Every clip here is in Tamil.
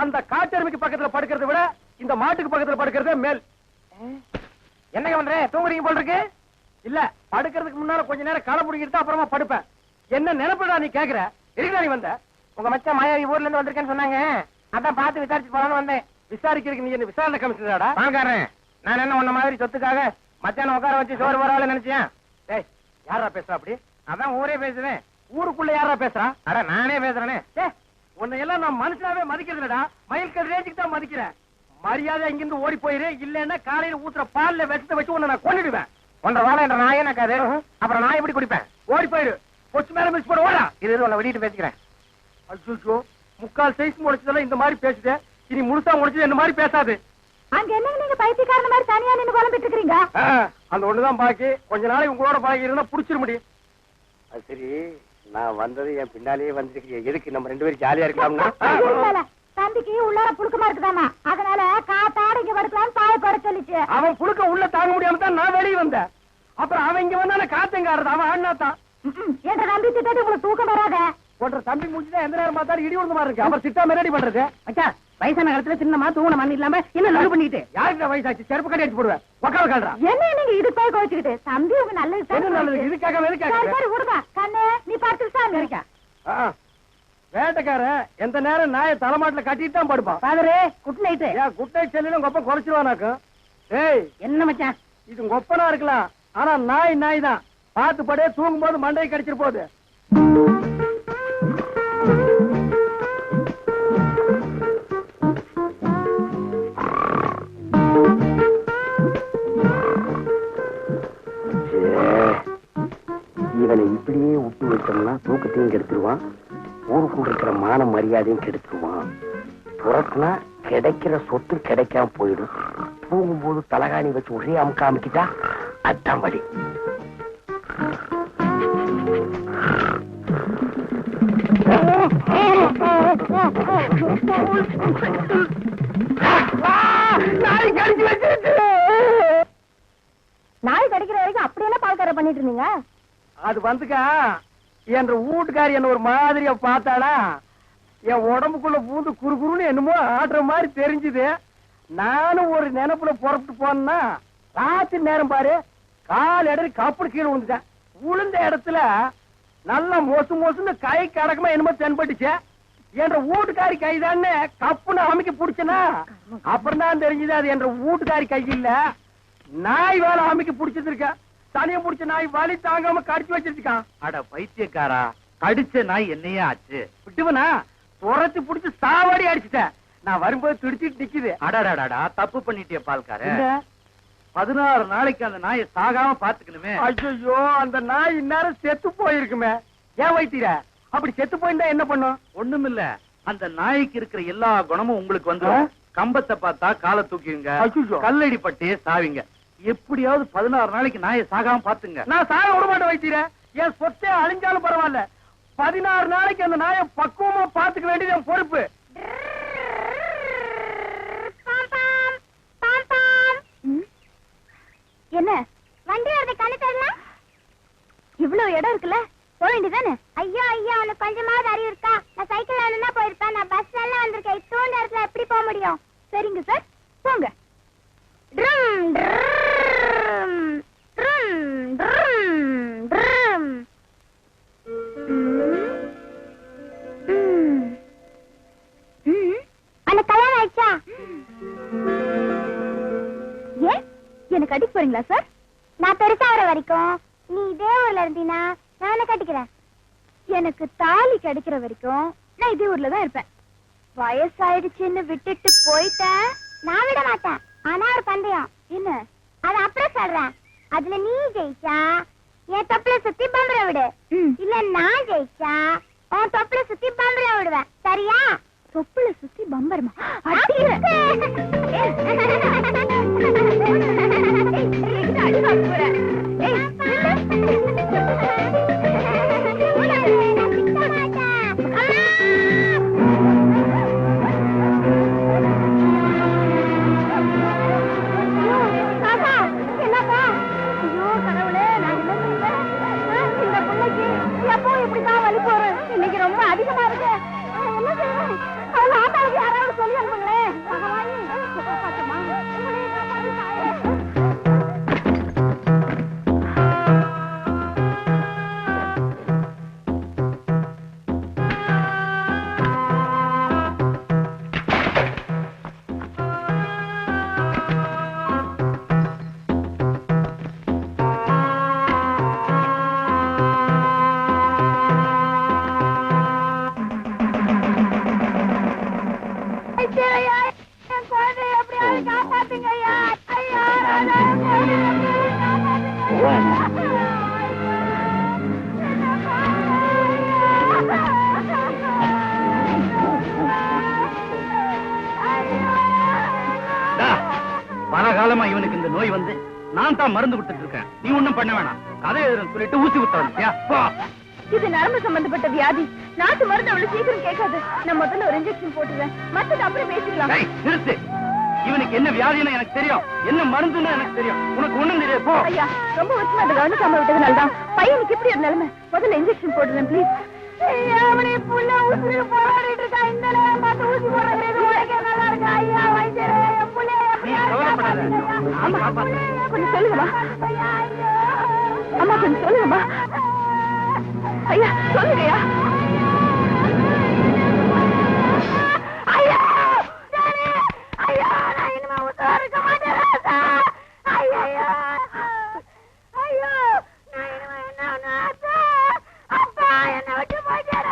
அந்த காட்டெருமைக்கு பக்கத்துல படுக்கிறத விட இந்த மாட்டுக்கு பக்கத்துல படுக்கிறதே மேல். என்னங்க பண்ற? தூங்குறீங்க போல் இருக்கு. இல்ல, படுக்கிறதுக்கு முன்னால கொஞ்ச நேரம் களை பிடிக்கிட்டு அப்புறமா படுப்பேன். என்ன நினைப்படா நீ கேக்குற? இருக்கா நீ வந்த? உங்க மச்சான் மாயாவி ஊர்ல இருந்து வந்திருக்கேன்னு சொன்னாங்க. அதான் பார்த்து விசாரிச்சு போலான்னு வந்தேன். விசாரிக்கிறதுக்கு நீ என்ன விசாரணை கமிஷனராடா? பாக்காரன், நான் என்ன உன்ன மாதிரி சொத்துக்காக மச்சான உட்கார வச்சு சோறு வரால நினைச்சேன். டேய், யாரா பேசுறா அப்படி? அதான் ஊரே பேசுவேன். ஊருக்குள்ள யாரா பேசுறா? அட நானே பேசுறேனே. உன்னை எல்லாம் நான் மனுஷனாவே மதிக்கிறதுலடா, மயில்கல் ரேஞ்சுக்கு தான் மதிக்கிறேன். மரியாதை இங்கிருந்து ஓடி போயிரு, இல்லன்னா காலையில ஊத்துற பால்ல விஷத்தை வச்சு உன்னை நான் கொன்னுடுவேன். ஒன்றரை வாழை என்ற நாயே நக்காது. அப்புறம் நான் எப்படி குடிப்பேன்? ஓடி போயிரு, கொச்சு மேல மிஸ் போட ஓடா. இது உன்னை வெடிட்டு பேசிக்கிறேன். அச்சோ, முக்கால் சைஸ் முடிச்சதெல்லாம் இந்த மாதிரி பேசுதே, இனி முழுசா முடிச்சது என்ன மாதிரி பேசாது. அங்க என்ன நீங்க பைத்தியக்காரன மாதிரி தனியா நின்னு குழம்பிட்டு இருக்கீங்க? அந்த ஒண்ணுதான் பாக்கி. கொஞ்ச நாளைக்கு உங்களோட பழகி இருந்தா புடிச்சிட முடியும். அது சரி, நான் வந்தது என் பின்னாலேயே வந்துருக்கீங்க. எதுக்கு நம்ம 2 பேரும் ஜாலியா இருக்கலாம்னா? தம்பிக்கு உள்ளார புழுக்கமா இருக்குதாமா, அதனால காத்தாட இங்க படுக்கலாம்னு பாய குறை சொல்லிச்சு. அவன் புழுக்க உள்ள தாங்க முடியாம தான் நான் வெளியே வந்தேன். அப்புறம் அவன் இங்க வந்தான காத்தங்க ஆடுறது. அவன் ஆடினாத்தான் என்ற நம்பி திட்டு உங்களுக்கு தூக்கம் வராத. ஒன்ற தம்பி முடிச்சுதான் எந்த நேரம் பார்த்தாலும் இடி விழுந்த மாதிரி இருக்கு. அவர் சிட்டாம ரெடி பண்றது. அச்சா, வயசான காலத்துல சின்னமா தூங்கின மண் இல்லாம என்ன நடு பண்ணிட்டு யாருக்கு வயசாச்சு? செருப்பு கட்டி அடிச்சு போடுவேன். உக்கால கால்றா. என்ன நீங்க இது போய் கோச்சுக்கிட்டு? தம்பி உங்க நல்லது என்ன நல்லது? இதுக்காக சரி விடுங்க. கண்ணு நீ பார்த்து சாங்க. வேட்டைக்காரன் எந்த நேரம் நாயை தலைமாட்டில கட்டிட்டு தான் படுப்பான். பாதரே, குட் நைட். ஏன் குட் நைட் செல்லிலும் கொப்ப குறைச்சிருவானாக்கும். ஏய், என்ன மச்சான்? இது கொப்பனா இருக்கலாம், ஆனா நாய் தான். பார்த்து படே, தூங்கும் போது மண்டையை கடிச்சிட்டு போகுது. இவனை இப்படியே விட்டு வச்சோம்னா தூக்கத்தையும் கெடுத்துருவான், ஊருக்குள்ள இருக்கிற மான மரியாதையும் கெடுத்துருவான். புறத்துனா கிடைக்கிற சொத்து கிடைக்காம போயிடும். தூங்கும்போது தலகாணி வச்சு ஒரே அமுக்க அமுக்கிட்டா அதான் வழி. நாய் கடிச்சு வச்சிருச்சு. நாய் கடிக்கிற வரைக்கும் அப்படியெல்லாம் பால்கார பண்ணிட்டு இருந்தீங்க? அது வந்துக்கா, என்ற வீட்டுக்காரி என்ன ஒரு மாதிரியா பார்த்தாளா, என் உடம்புக்குள்ள பூந்து குறுகுறுன்னு என்னமோ ஆடுற மாதிரி தெரிஞ்சுது. நானும் ஒரு நினைப்புல புறப்பட்டு போனா ராத்திரி நேரம் பாரு, கால் இடறி கப்படு கீழே விழுந்துட்டேன். விழுந்த இடத்துல நல்லா மொசுன்னு கை கடக்கமா என்னமோ தென்பட்டுச்சு. என்ற வீட்டுக்காரி கைதான்னு கப்புன்னு அமைக்க பிடிச்சனா, அப்புறம் தான் தெரிஞ்சது அது என்ற வீட்டுக்காரி கை இல்ல, நாய் வேலை அமைக்க பிடிச்சது இருக்க. தனிய பிடிச்ச நாய் வலி தாங்காம கடிச்சு வச்சிருக்கான். அட பைத்தியக்காரா, கடிச்ச நாய் என்னையே ஆச்சு? விட்டுவனா துரத்து பிடிச்சு சாவாடி அடிச்சுட்டேன். நான் வரும்போது துடிச்சிட்டு நிக்குது. அடடாடா, தப்பு பண்ணிட்டிய பால்கார. 16 நாளைக்கு அந்த நாயை சாகாம பாத்துக்கணுமே. ஐயோ, அந்த நாய் இந்நேரம் செத்து போயிருக்குமே. ஏன் வைத்தீர? அப்படி செத்து போயிருந்தா என்ன பண்ணும்? ஒண்ணுமில்ல, அந்த நாய்க்கு இருக்கிற எல்லா குணமும் உங்களுக்கு வந்து கம்பத்தை பார்த்தா காலை தூக்கிங்க, கல்லடி பட்டே சாவிங்க. எப்படியாவது 16 நாளைக்கு நாயை சாகாம பாத்துங்க. நான் சாக விட மாட்டேன் வைத்தீர. என் சொத்தே அழிஞ்சாலும் பரவாயில்ல, 16 நாளைக்கு அந்த நாயை பக்குவமா பாத்துக்க வேண்டியது என் பொறுப்பு. என்ன வண்டி வரத கண்ணு தெரியல? இவ்வளவு இடம் இருக்குல்ல, போக வேண்டியதானே? ஐயோ ஐயா, உனக்கு கொஞ்சமாவது அறிவு இருக்கா? நான் சைக்கிள் வேணும்னா போயிருப்பேன், நான் பஸ் எல்லாம் வந்திருக்கேன். இத்தோண்ட இடத்துல எப்படி போக முடியும்? சரிங்க சார், போங்க. அந்த கல்யாணம் ஆயிடுச்சா? ஏன் எனக்கு அடிக்க போறீங்களா சார்? நான் பெருசாகிற வரைக்கும் நீ இதே ஊர்ல இருந்தீனா நான் கட்டிக்கிறேன். எனக்கு தாலி கிடைக்கிற வரைக்கும் நான் இதே ஊர்ல தான் இருப்பேன். வயசாயிடுச்சுன்னு விட்டுட்டு போயிட்டேன், நான் விட மாட்டேன். ஆனா ஒரு பந்தயம் என்ன, அது அப்புறம் சொல்றேன். அதுல நீ ஜெயிச்சா என் தொப்புல சுத்தி பம்பர விடு, இல்ல நான் ஜெயிச்சா உன் தொப்புல சுத்தி பம்பர விடுவேன். சரியா? தொப்புல சுத்தி பம்பரமா? இன்னைக்கு ரொம்ப அதிகமா இருக்கு. என்ன செய்வேன்? அவங்க ஆட்டாளுக்கு யாராவது சொல்லி வைத்தியரையா, என் குழந்தைய எப்படியாவது காப்பாத்துங்க ஐயா. ஐயா, பல காலமா இவனுக்கு இந்த நோய் வந்து நான் தான் மருந்து கொடுத்துட்டு இருக்கேன். நீ ஒண்ணும் பண்ண வேணாம். கதை எழுதுன்னு சொல்லிட்டு ஊசி குத்துறா. இது நரம்பு சம்பந்தப்பட்ட வியாதி. நாட்டு மருந்து அவ்வளவு சீக்கிரம் கேட்காது. நான் முதல்ல ஒரு இன்ஜெக்ஷன் போட்டுறேன், மத்தது அப்புறம் பேசிக்கலாம். நிறுத்து. இவனுக்கு என்ன வியாதின்னு எனக்கு தெரியும், என்ன மருந்துன்னு எனக்கு தெரியும். உனக்கு ஒண்ணும் தெரியாது. போ. ஐயா, ரொம்ப வருஷமா அதை கவனிக்காம விட்டதுனாலதான் பையனுக்கு இப்படி ஒரு நிலைமை. முதல்ல இன்ஜெக்ஷன் போட்டுறேன் ப்ளீஸ். அவனை புள்ள உசுறு போராடிட்டு இருக்கா. இந்த நேரம் பார்த்து ஊசி போடுறது நல்லா இருக்கா ஐயா. வைத்தியரே, என் புள்ளைய கொஞ்சம் சொல்லுங்கம்மா. அம்மா கொஞ்சம் சொல்லுங்கம்மா. ஐயா சொல்லுங்கய்யா. ஐயா ஐயா, நான் இனிமே உசுரா இருக்க மாட்டேன். ஐயா ஐயோ, நான் இனிமே என்ன அப்பா என்ன விட்டு போயிட்டேன்.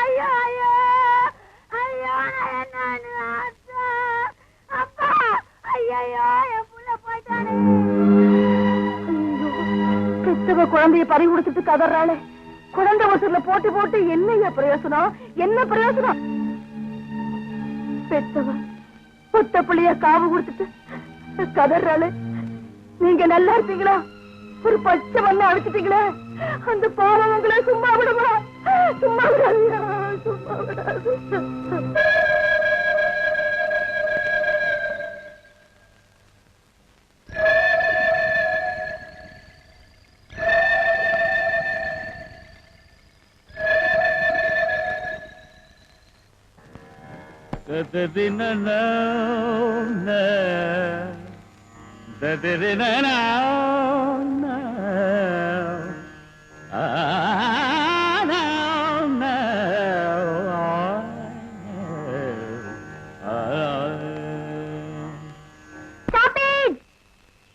ஐயோ ஐயோ ஐயோ, நான் என்ன அப்பா. ஐயோ, என் புள்ள போயிட்டானே. பெத்தவ குழந்தைய பறி கொடுத்துட்டு கதறாளே. குழந்தை வசூர்ல போட்டு போட்டு என்னையா பிரயோசனம், என்ன பிரயோசனம்? பெத்தவ புத்த புள்ளைய காவு கொடுத்துட்டு கதறாளே. நீங்க நல்லா இருப்பீங்களா? ஒரு பச்சை மண்ணை அழைச்சிட்டீங்களே, அந்த பாவம் உங்களை சும்மா விடுமா? சும்மா விடாதியா, சும்மா விடாது.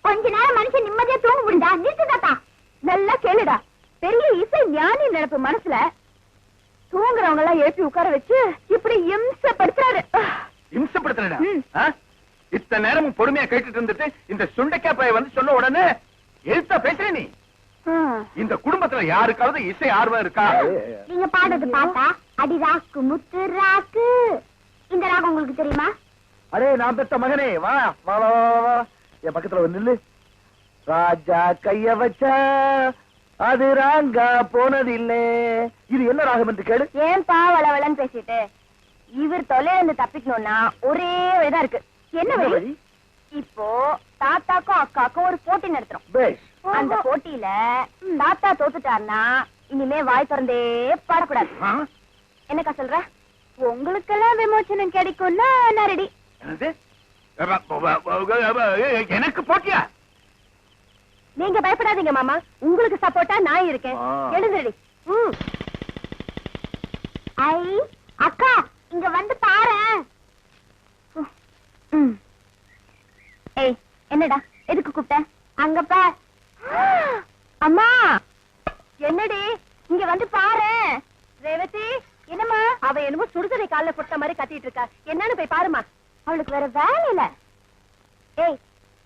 கொஞ்ச நேரம் மனுஷன் நிம்மதியா தூங்க முடிஞ்சா நிறுத்து தாத்தா. நல்லா கேளுடா. பெரிய இசை ஞானி நினைப்பு மனசுல தூங்குறவங்க எல்லாம் ஏற்றி உட்கார வச்சு இப்படி இம்சப்படுத்துறாரு. இம்சப்படுத்துறா? இத்தனை நேரமும் பொறுமையா கேட்டுட்டு இருந்துட்டு இந்த சுண்டைக்காய் பைய வந்து சொன்ன உடனே எழுத்தா பேசுற நீ? இந்த குடும்பத்துல யாருக்காவது இசை ஆர்வம் இருக்கா? நீங்க பாடுறது பார்த்தா அடி ராக்கு முத்து ராக்கு. இந்த ராகம் உங்களுக்கு தெரியுமா? அரே, நான் பெத்த மகனே, வா வா வா வா, என் பக்கத்துல வந்து நில்லு. ராஜா கைய வச்சா அது ராங்கா போனதில்லை. இது என்ன ராகம் என்று கேளு. ஏன்பா வளவளன்னு பேசிட்டு? இவர் தொலைந்து தப்பிக்கணும்னா ஒரே வழிதான் இருக்கு. என்ன வழி? இப்போ தாத்தாக்கும் அக்காக்கும் ஒரு போட்டி நடத்துறோம். அந்த போட்டியில தாத்தா தோத்துட்டாருன்னா இனிமே வாய் திறந்தே பாடக்கூடாது. என்னக்கா சொல்ற? உங்களுக்கெல்லாம் விமோச்சனம் கிடைக்கும்னா நான் ரெடி. எனக்கு போட்டியா? நீங்க பயப்படாதீங்க மாமா, உங்களுக்கு சப்போர்ட்டா நான் இருக்கேன். எழுந்துடி. ஐ அக்கா, இங்க வந்து பாரு. ஏய், என்னடா எதுக்கு கூப்பிட்ட? அங்க பார். அம்மா, என்னடி இங்க வந்து பாரு. ரேவதி, என்னம்மா? அவ என்னமோ சுடுதலை கால்ல போட்ட மாதிரி கத்திட்டு இருக்கா. என்னன்னு போய் பாருமா. அவளுக்கு வேற வேலை இல்ல. ஏய்,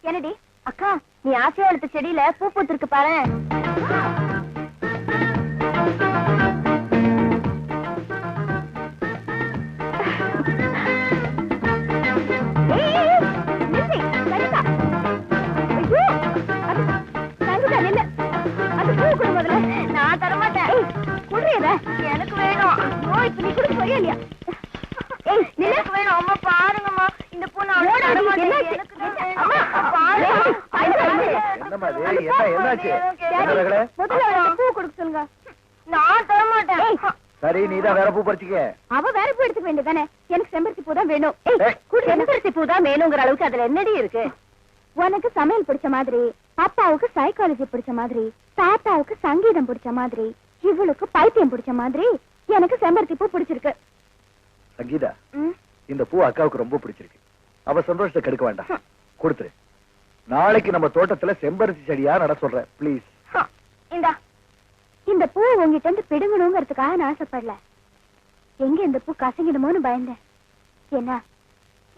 என்னடி? அக்கா, நீ ஆசையா எடுத்த செடியில பூ பூத்திருக்கு பாரு. நான் தரமாட்டேன். எனக்கு வேணும். இப்ப நீ கூட சொல்லியா இல்லையா? எனக்கு வேணும். அம்மா பாருங்கம்மா, இந்த பூ நான் பூ கொடுக்க சொல்லுங்க. நான் தரமாட்டேன். சரி, நீதான் வேற பூ பறிச்சுக்க. அவ வேற பூ எடுத்துக்க வேண்டியதானே? எனக்கு செம்பருத்தி பூ தான் வேணும். செம்பருத்தி பூ தான் வேணுங்கிற அளவுக்கு அதுல என்னடி இருக்கு? உனக்கு சமையல் பிடிச்ச மாதிரி, அப்பாவுக்கு சைக்காலஜி பிடிச்ச மாதிரி, தாத்தாவுக்கு சங்கீதம் பிடிச்ச மாதிரி, இவளுக்கு பைத்தியம் பிடிச்ச மாதிரி எனக்கு செம்பருத்தி பூ பிடிச்சிருக்கு. சங்கீதா, இந்த பூ அக்காவுக்கு ரொம்ப பிடிச்சிருக்கு. அவ சந்தோஷத்தை கெடுக்க வேண்டாம், கொடுத்துரு. நாளைக்கு நம்ம தோட்டத்துல செம்பருத்தி செடியா நட சொல்றேன், பிளீஸ். இந்த பூ உங்ககிட்ட இருந்து பிடுங்கணுங்கிறதுக்காக நான் ஆசைப்படல. எங்க இந்த பூ கசங்கிடுமோன்னு பயந்தேன். என்ன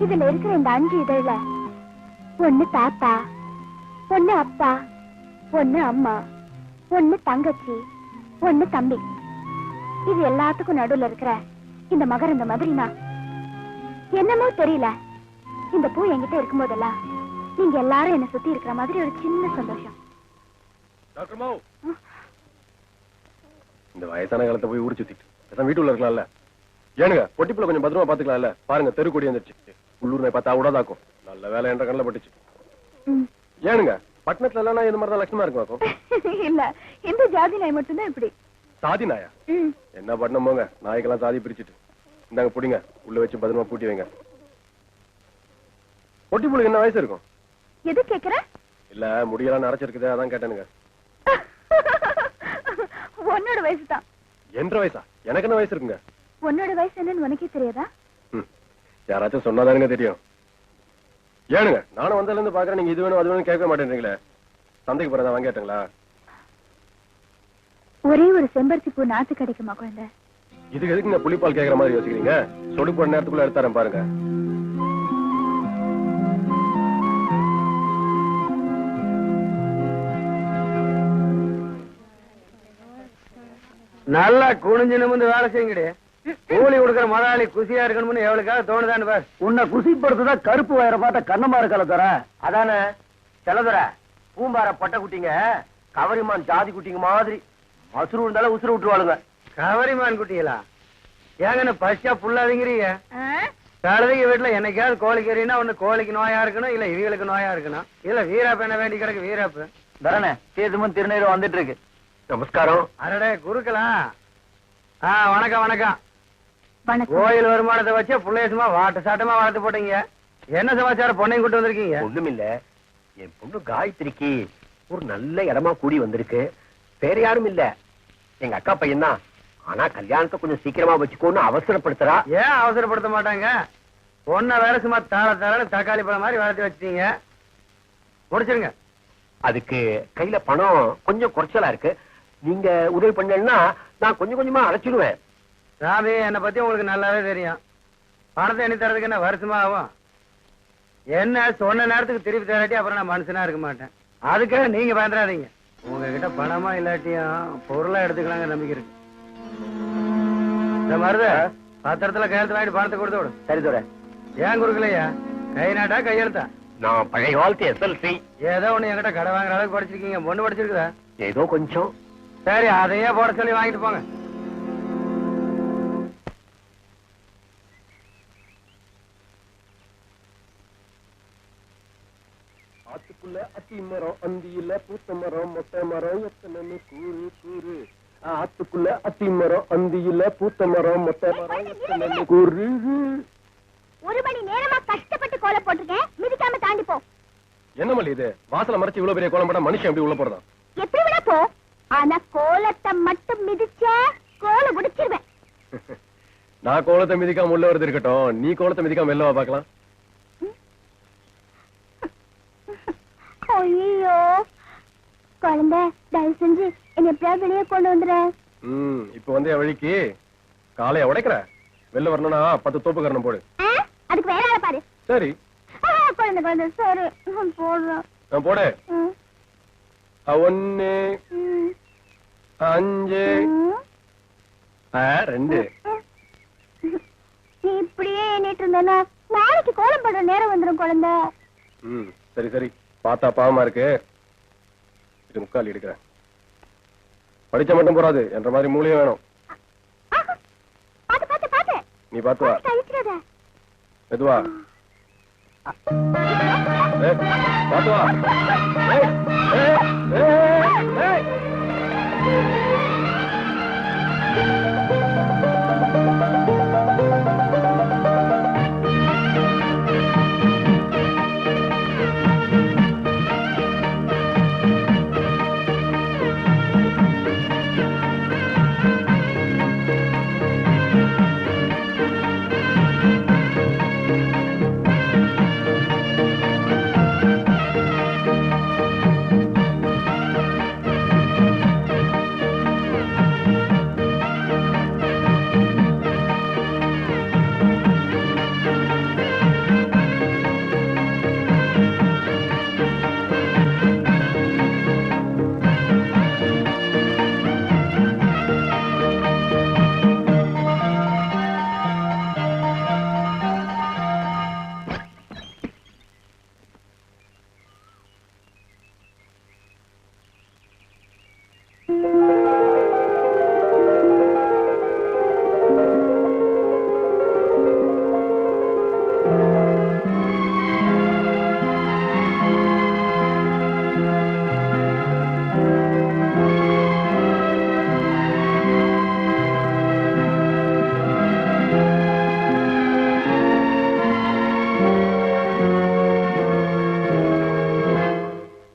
இதுல இருக்கிற இந்த 5 இதழ்ல ஒண்ணு தாத்தா, ஒண்ணு அப்பா, ஒண்ணு அம்மா, ஒண்ணு தங்கச்சி, ஒண்ணு தம்பி. இது எல்லாத்துக்கும் நடுவுல இருக்கிற இந்த மகரந்த மாதிரி நான். என்னமோ தெரியல, இந்த பூ என்கிட்ட இருக்கும் போதெல்லாம் நீங்க எல்லாரும் என்ன சுத்தி இருக்கிற மாதிரி ஒரு சின்ன சந்தோஷம். டாக்டர் மாவு, இந்த வயசான காலத்தை போய் ஊர் சுத்திட்டு வீட்டுல இருக்கலாம்ல. ஏனுங்க பொட்டிப்புல கொஞ்சம் பத்திரமா பாத்துக்கலாம்ல. பாருங்க தெரு கொடி வந்துருச்சு. உள்ளூர் நாய் பார்த்தா உடாதாக்கும். நல்ல வேலை என்ற கண்ணில் பட்டுச்சு. ஏனுங்க பட்டணத்துல எல்லாம் இந்த மாதிரி தான் லட்சணமா இருக்கும். இல்ல, இந்த ஜாதி நாய் மட்டும்தான் இப்படி. சாதி நாயா? என்ன பட்டணம் போங்க, நாய்க்கெல்லாம் சாதி பிரிச்சுட்டு. இந்தாங்க புடிங்க, உள்ள வச்சு பத்திரமா பூட்டி வைங்க. பொட்டிப்புளுக்கு என்ன வயசு இருக்கும்? எது கேக்குற? இல்ல முடியெல்லாம் அரைச்சிருக்குது, அதான் கேட்டேனுங்க. உன்னோட வயசுதான். என்ற வயசா? எனக்கு என்ன வயசு இருக்குங்க? உன்னோட வயசு என்னன்னு உனக்கே தெரியாதா? யாராச்சும் சொன்னாதானுங்க தெரியும். ஏனுங்க நானும் வந்ததுல இருந்து பாக்குறேன், நீங்க இது வேணும் அது வேணும் கேட்க மாட்டேன்றீங்களே. சந்தைக்கு போறதா வாங்க கேட்டுங்களா? ஒரே ஒரு செம்பருத்தி பூ நாத்து கிடைக்குமா குழந்தை? இதுக்கு எதுக்கு இந்த புளிப்பால் கேக்குற மாதிரி யோசிக்கிறீங்க? சொடு போட நேரத்துக்குள்ள எடுத்தாரன் பாருங்க. நல்லா குனிஞ்சு நிமிந்து வேலை செய்யுங்கடி. கூலி கொடுக்கற முதலாளி குசியா இருக்கணும்னு எவ்வளவுக்காக தோணுதான்னு பார். உன்னை குசிப்படுத்துதான் கருப்பு வயரை பார்த்தா கண்ணமா இருக்கல தர. அதானே செலதர பூம்பார பட்டை குட்டிங்க கவரிமான் ஜாதி குட்டிங்க மாதிரி மசுரு இருந்தாலும் உசுறு விட்டுருவாளுங்க. கவரிமான் குட்டிகளா? ஏங்கன்னு பசியா புல்லாதீங்கிறீங்க. கழுதைங்க வீட்டுல என்னைக்காவது கோழிக்கறினா ஒண்ணு கோழிக்கு நோயா இருக்கணும், இல்ல இவங்களுக்கு நோயா இருக்கணும், இல்ல வீராப்பு என்ன வேண்டி கிடக்கு வீராப்பு. தரணே சேதுமும் திருநீரும் வந்துட்டு இருக்கு. நமஸ்காரம். அரடே குறுக்கலாம். வணக்கம் வணக்கம். வணக்கம். கோயில் வருமானத்தை வச்சு புள்ளைய சும்மா வாட்டு சாட்டமா வளர்த்து போட்டீங்க. என்ன சமாச்சாரம்? பொண்ணையும் கூட்டு வந்திருக்கீங்க? ஒண்ணுமில்ல, என் பொண்ணு காயத்ரிக்கு ஒரு நல்ல இடமா கூடி வந்திருக்கு. வேற யாரும் இல்ல, எங்க அக்கா பையன் தான். ஆனா கல்யாணத்தை கொஞ்சம் சீக்கிரமா வச்சுக்கோன்னு அவசரப்படுத்துறா. ஏன் அவசரப்படுத்த மாட்டாங்க? பொண்ணை வேற சும்மா தாள தக்காளி பழம் மாதிரி வளர்த்து வச்சிட்டீங்க. முடிச்சிருங்க. அதுக்கு கையில பணம் கொஞ்சம் குறைச்சலா இருக்கு. நீங்க உதவி பண்ணலன்னா நான் கொஞ்சம் கொஞ்சமா அழைச்சிடுவேன். சாமி, என்னை பத்தி உங்களுக்கு நல்லாவே தெரியும். பணத்தை எண்ணி தரதுக்கு என்ன வருஷமா ஆகும்? என்ன சொன்ன நேரத்துக்கு திருப்பி தராட்டி அப்புறம் நான் மனுஷனா இருக்க மாட்டேன். அதுக்காக நீங்க பயந்துடாதீங்க. உங்ககிட்ட பணமா இல்லாட்டியும் பொருளா எடுத்துக்கலாங்க நம்பிக்கை இருக்கு. இந்த மருத பத்திரத்துல கையெழுத்து வாங்கிட்டு பணத்தை கொடுத்து விடு. சரி தோற. ஏன் கொடுக்கலையா? கை நாட்டா கையெழுத்தா? நான் பழைய காலத்து SLC. ஏதோ ஒண்ணு என்கிட்ட கடை வாங்குற அளவுக்கு படிச்சிருக்கீங்க. பொண்ணு படிச்சிருக்குதா? ஏதோ கொஞ்சம். சரி, அதையே போட சொல்லி வாங்கிட்டு போங்க. ஆத்துக்குள்ள அத்தி மரம், அந்தியில பூத்த மரம், மொட்டை மரம் எத்தனை கூறு கூறு. ஆத்துக்குள்ள அத்தி மரம், அந்தியில பூத்த மரம், மொட்டை மரம் எத்தனை கூறு. 1 மணி நேரமா கஷ்டப்பட்டு கோலம் போட்டிருக்கேன், மிதிக்காம தாண்டி போ. என்ன மல்லி இது? வாசல மறைச்சு இவ்வளவு பெரிய கோலம் போட்டா மனுஷன் எப்படி உள்ள போறதான்? எப்படி விட போ. ஆனா கோலத்தை மட்டும் மிதிச்ச கோலம் குடிச்சிருவேன். நான் கோலத்தை மிதிக்காம உள்ள வருது இருக்கட்டும், நீ கோலத்தை மிதிக்காம எல்லவா பாக்கலாம்? ஐயோ குழந்தை, தயவு செஞ்சு என்ன எப்படியாவது வெளியே கொண்டு வந்துற. இப்ப வந்து என் வழிக்கு காலைய உடைக்கிற. வெளில வரணும்னா 10 தோப்பு கரணம் போடு. அதுக்கு வேற ஆளை பாரு. சரி குழந்தை குழந்தை சரி போடுறேன். நான் போடு. 1 5 2. நீ இப்படியே எண்ணிட்டு இருந்தேன்னா நாளைக்கு கோலம் போடுற நேரம் வந்துடும் குழந்தை. சரி சரி, பார்த்தா பாவமா இருக்கு. இது முக்கால் எடுக்கிறேன். படிச்ச மட்டும் போறாது, என்ற மாதிரி மூளையும் வேணும். பாத்து பாத்து பாத்து. நீ பாத்து வா. கழிச்சிடாத. மெதுவா. பாத்து வா.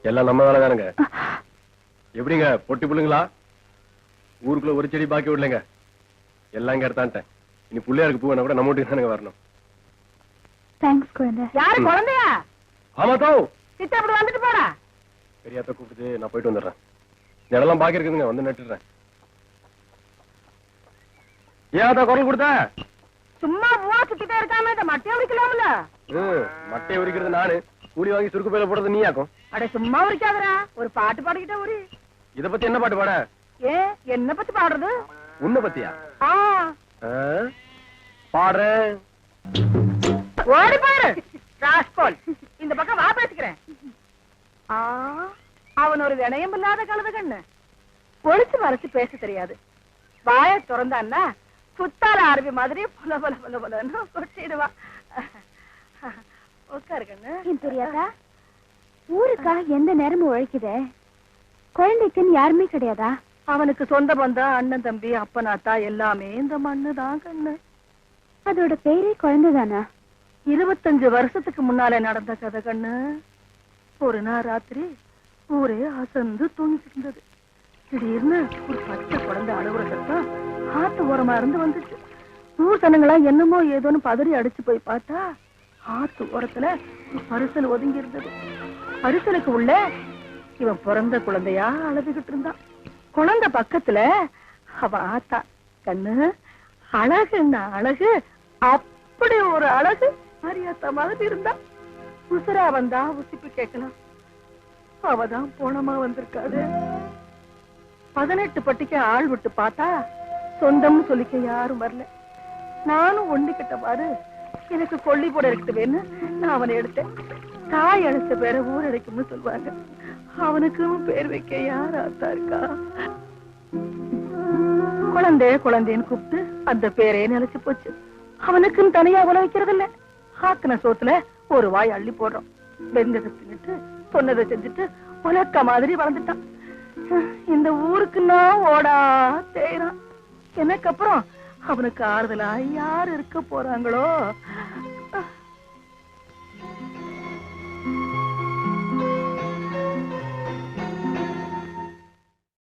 எல்லாம் நம்ம வேலை தானுங்க. எப்படிங்க பொட்டி புள்ளுங்களா? ஊருக்குள்ள ஒரு செடி பாக்கி விடலைங்க, எல்லாம் இங்க எடுத்தான்ட்டேன். இனி பிள்ளையாருக்கு பூ கூட நம்ம வீட்டுக்கு தானுங்க வரணும். தேங்க்ஸ் குழந்தை. யாரு குழந்தையா? ஆமா தோ சித்தா இப்படி வந்துட்டு போடா. பெரியாத்த கூப்பிட்டு நான் போயிட்டு வந்துடுறேன். இடம்லாம் பாக்கி இருக்குதுங்க, வந்து நட்டுறேன். ஏன் குரல் கொடுத்த? சும்மா பூவா சுத்திட்டே இருக்காம இந்த மட்டையை உரிக்கலாம்ல. மட்டையை உரிக்கிறது நானு, கூலி வாங்கி சுருக்கு பையில போடுறது நீயாக்கும். அட சும்மா உரிக்காதடா, ஒரு பாட்டு பாடிக்கிட்டே உரி. இத பத்தி என்ன பாட்டு பாட? என்ன பத்தி பாடுறது? உன்னை பத்தியா? ஆ, பாடுறேன். ஓடி பாரு ராஸ்கோல். இந்த பக்கம் வா பேசிக்கிறேன். அவன் ஒரு வினயம் இல்லாத கழுத கண்ணு. ஒளிச்சு மறைச்சு பேச தெரியாது. வாய திறந்தான்னா சுத்தால அரபி மாதிரி பொல பொல பொல பொலன்னு கொட்டிடுவா. உட்காரு கண்ணு. தெரியாதா, ஊருக்காக எந்த நேரமும் உழைக்குதே, குழந்தைக்குன்னு யாருமே கிடையாதா? அவனுக்கு சொந்த பந்தம், அண்ணன் தம்பி, அப்பனாத்தா எல்லாமே இந்த மண்ணு தான் கண்ணு. அதோட பேரே குழந்தைதானா? 25 வருஷத்துக்கு முன்னாலே நடந்த கதை கண்ணு. ஒரு நாள் ராத்திரி ஊரே அசந்து தூங்கிட்டு இருந்தது. திடீர்னு ஒரு பச்சை குழந்தை அழுகுற சத்தம் ஆத்து ஓரமா இருந்து வந்துச்சு. ஊர் சனங்களா என்னமோ ஏதோன்னு பதறி அடிச்சு போய் பார்த்தா ஆத்து ஓரத்துல ஒரு பரிசல் ஒதுங்கி இருந்தது. பரிசலுக்கு உள்ள இவன் பிறந்த குழந்தையா அழுதுகிட்டு இருந்தான். குழந்தை பக்கத்துல அவ ஆத்தா. கண்ணு அழகுன்னா அழகு, அப்படி ஒரு அழகு மாரியாத்தா மாதிரி இருந்தா. உசுரா வந்தா உசிப்பு கேட்கலாம். அவதான் போனமா வந்திருக்காது. 18 பட்டிக்கு ஆள் விட்டு பார்த்தா சொந்தம்னு சொல்லிக்க யாரும் வரல. நானும் ஒண்டிக்கிட்ட பாரு, எனக்கு கொல்லி போட இருக்குதுன்னு நான் அவனை எடுத்தேன். தாய் அழைச்ச பேரை ஊர் அடைக்கும்னு சொல்லுவாங்க. அவனுக்கும் பேர் வைக்க யார் ஆத்தா இருக்கா? குழந்தைன்னு கூப்பிட்டு அந்த பேரே நிலைச்சு போச்சு. அவனுக்குன்னு தனியா உல வைக்கிறது இல்ல. ஆக்கின சோத்துல ஒரு வாய் அள்ளி போடுறோம். வெந்ததை தின்னுட்டு சொன்னதை செஞ்சுட்டு உலக்க மாதிரி வளர்ந்துட்டான். இந்த ஊருக்குன்னா ஓடா தேய்றான். எனக்கு அப்புறம் அவனுக்கு ஆறுதலா யார் இருக்க போறாங்களோ?